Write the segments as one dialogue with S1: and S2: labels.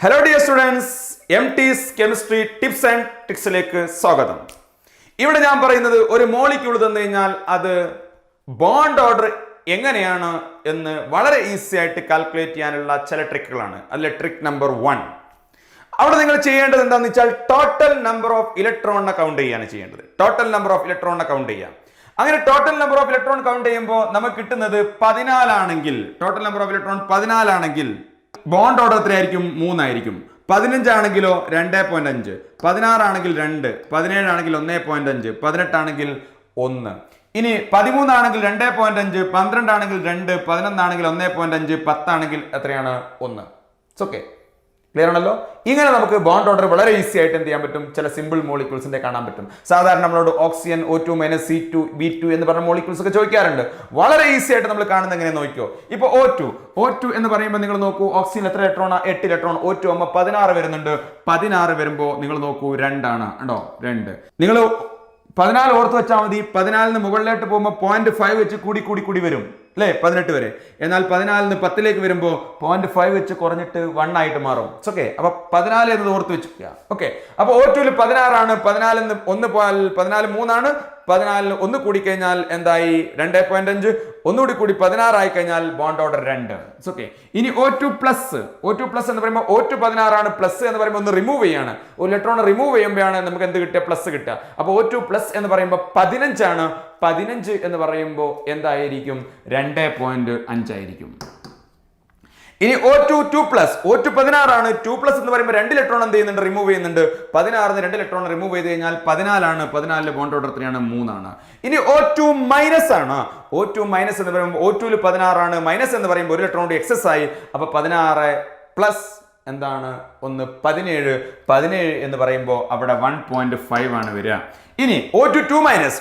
S1: Hello dear students, Emtees Chemistry Tips and Tricks ലേക്ക് സ്വാഗതം. ഇവിടെ ഞാൻ പറയുന്നത് ഒരു മോളിക്യൂൾ തന്നു കഴിഞ്ഞാൽ അത് ബോണ്ട് ഓർഡർ എങ്ങനെയാണ് എന്ന് വളരെ ഈസി ആയിട്ട് കാൽക്കുലേറ്റ് ചെയ്യാനുള്ള ചില ട്രിക്കുകളാണ്. അതിലെ ട്രിക്ക് നമ്പർ 1. അവിടെ നിങ്ങൾ ചെയ്യേണ്ടത് എന്താണെന്ന് വെച്ചാൽ ടോട്ടൽ നമ്പർ ഓഫ് ഇലക്ട്രോണിനെ കൗണ്ട് ചെയ്യാണ് ചെയ്യേണ്ടത്. ടോട്ടൽ നമ്പർ ഓഫ് ഇലക്ട്രോണിനെ കൗണ്ട് ചെയ്യാം. അങ്ങനെ total number of electron count ചെയ്യുമ്പോൾ നമുക്ക് കിട്ടുന്നത് 14 ആണെങ്കിൽ, ടോട്ടൽ നമ്പർ ഓഫ് ഇലക്ട്രോൺ 14 ആണെങ്കിൽ ബോണ്ട് ഓർഡർ എത്രയായിരിക്കും? 3 ആയിരിക്കും. 15 ആണെങ്കിലോ 2.5, 16 ആണെങ്കിൽ 2, 17 ആണെങ്കിൽ 1.5, 18 ആണെങ്കിൽ 1. ഇനി 13 ആണെങ്കിൽ 2.5, 12 ആണെങ്കിൽ 2, 11 ആണെങ്കിൽ 1.5, 10 ആണെങ്കിൽ എത്രയാണ്? 1. It's okay. ക്ലിയർ ആണല്ലോ? ഇങ്ങനെ നമുക്ക് ബോണ്ട് ഓർഡർ വളരെ ഈസി ആയിട്ട് എന്ത് ചെയ്യാൻ പറ്റും? ചില സിമ്പിൾ മോളിക്യൂൾസിന്റെ കാണാൻ പറ്റും. സാധാരണ നമ്മളോട് ഓക്സിജൻ O2 - C2 B2 എന്ന് പറഞ്ഞ മോളിക്യൂൾസ് ഒക്കെ ചോദിക്കാറുണ്ട്. വളരെ ഈസി ആയിട്ട് നമ്മൾ കാണുന്നത് എങ്ങനെ നോക്കിയോ? ഇപ്പൊ O2 എന്ന് പറയുമ്പോൾ നിങ്ങൾ നോക്കൂ, ഓക്സിജൻ എത്ര ഇലക്ട്രോണാ? 8 ഇലക്ട്രോൺ. O2 ആകുമ്പോൾ 16 വരുന്നുണ്ട്. 16 വരുമ്പോൾ നിങ്ങൾ നോക്കൂ 2 ആണ്. ഉണ്ടോ? 2. നിങ്ങൾ 14 ഓർത്ത് വെച്ചാൽ മതി. 14 മുകളിലോട്ട് പോകുമ്പോൾ 0.5 വെച്ച് കൂടി വരും അല്ലേ? 18 വരെ. എന്നാൽ 14 10ലേക്ക് വരുമ്പോൾ 0.5 വെച്ച് കുറഞ്ഞിട്ട് 1 ആയിട്ട് മാറും. It's okay. അപ്പൊ 14 എന്നത് ഓർത്ത് വെച്ചിരിക്കുക. ഓക്കെ. അപ്പൊ O2 16 ആണ്. 14 1 പോയാൽ 14 3 ആണ്. 14 1 കൂടി കഴിഞ്ഞാൽ എന്തായി? 2.5. ഒന്നുകൂടി കൂടി 16 ആയി കഴിഞ്ഞാൽ ബോണ്ട് ഓർഡർ 2. It's okay. ഇനി O2 പ്ലസ് എന്ന് പറയുമ്പോൾ O2 16 ആണ്. പ്ലസ് എന്ന് പറയുമ്പോൾ ഒന്ന് റിമൂവ് ചെയ്യാണ്. ഒരു ഇലക്ട്രോൺ റിമൂവ് ചെയ്യുമ്പോഴാണ് നമുക്ക് എന്ത് കിട്ടുക? പ്ലസ് കിട്ടുക. അപ്പൊ O2 പ്ലസ് എന്ന് പറയുമ്പോൾ 15 ആണ്. 15 എന്ന് പറയുമ്പോൾ എന്തായിരിക്കും? 2.5 ആയിരിക്കും. ഇനി O2 16 ആണ്. 2+ എന്ന് പറയുമ്പോൾ 2 ഇലക്ട്രോൺ എന്ത് ചെയ്യുന്നുണ്ട്? റിമൂവ് ചെയ്യുന്നുണ്ട്. 16 2 ഇലക്ട്രോൺ റിമൂവ് ചെയ്ത് കഴിഞ്ഞാൽ 14 ആണ്. 14 ബോണ്ട് ഓർഡർ എത്രയാണ്? 3 ആണ്. ഇനി O2 മൈനസ് ആണ്. O2 മൈനസ് എന്ന് പറയുമ്പോൾ O2 16 ആണ്. മൈനസ് എന്ന് പറയുമ്പോൾ 1 ഇലക്ട്രോൺ എക്സസ് ആയി. അപ്പൊ 16 പ്ലസ് എന്താണ്? 1 17 എന്ന് പറയുമ്പോൾ അവിടെ 1.5 ആണ് വരിക. ഇനി O2 മൈനസ്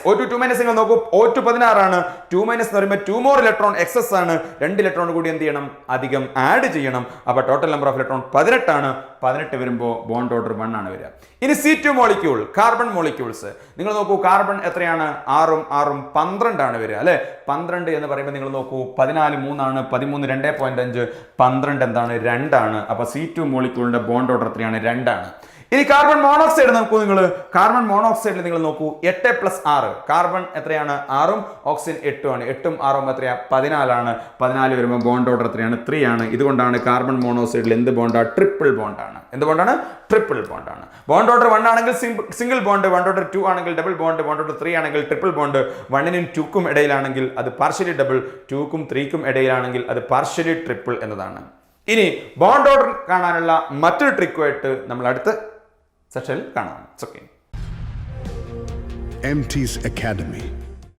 S1: നിങ്ങൾ നോക്കൂ. O2 16 ആണ്. 2 മൈനസ് എന്ന് പറയുമ്പോൾ 2 മോർ ഇലക്ട്രോൺ എക്സസ് ആണ്. 2 ഇലക്ട്രോൺ കൂടി എന്ത് ചെയ്യണം? അധികം ആഡ് ചെയ്യണം. അപ്പൊ ടോട്ടൽ നമ്പർ ഓഫ് ഇലക്ട്രോൺ 18 ആണ്. 18 വരുമ്പോൾ ബോണ്ട് ഓർഡർ 1 ആണ് വരിക. ഇനി C2 മോളിക്യൂൾ, കാർബൺ മോളിക്യൂൾസ് നിങ്ങൾ നോക്കൂ. കാർബൺ എത്രയാണ്? 6 12 ആണ് വരിക അല്ലെ? 12 എന്ന് പറയുമ്പോൾ നിങ്ങൾ നോക്കൂ 14 3 ആണ്. 13 2.5, 12 എന്താണ്? 2 ആണ്. അപ്പൊ C2 മോളിക്യൂളിന്റെ ബോണ്ട് ഓർഡർ എത്രയാണ്? 2 ആണ്. ഇനി കാർബൺ മോണോക്സൈഡ് നോക്കൂ. നിങ്ങൾ കാർബൺ മോണോക്സൈഡിൽ നിങ്ങൾ നോക്കൂ 8 + 6. കാർബൺ എത്രയാണ്? 6, ഓക്സിജൻ 8 ആണ്. 8ഉം 6ഉം എത്രയാ? 14 ആണ്. 14 വരുമ്പോൾ ബോണ്ട് ഓർഡർ എത്രയാണ്? 3 ആണ്. ഇതുകൊണ്ടാണ് കാർബൺ മോണോക്സൈഡിൽ എന്ത് ബോണ്ടാണ്? ട്രിപ്പിൾ ബോണ്ടാണ്. എന്ത് ബോണ്ടാണ്? ട്രിപ്പിൾ ബോണ്ടാണ്. ബോണ്ട് ഓർഡർ 1 ആണെങ്കിൽ സിംഗിൾ ബോണ്ട്, ബോണ്ട് ഓർഡർ 2 ആണെങ്കിൽ ഡബിൾ ബോണ്ട്, ബോണ്ട് ഓർഡർ 3 ആണെങ്കിൽ ട്രിപ്പിൾ ബോണ്ട്, 1നും 2ക്കും ഇടയിലാണെങ്കിൽ അത് പാർഷ്യലി ഡബിൾ, 2ക്കും 3ക്കും ഇടയിലാണെങ്കിൽ അത് പാർഷ്യലി ട്രിപ്പിൾ എന്നതാണ്. ഇനി ബോണ്ട് ഓർഡർ കാണാനുള്ള മറ്റൊരു ട്രിക്കുമായിട്ട് നമ്മൾ അടുത്ത സെഷനിൽ കാണാം. It's okay.
S2: Emtees Academy.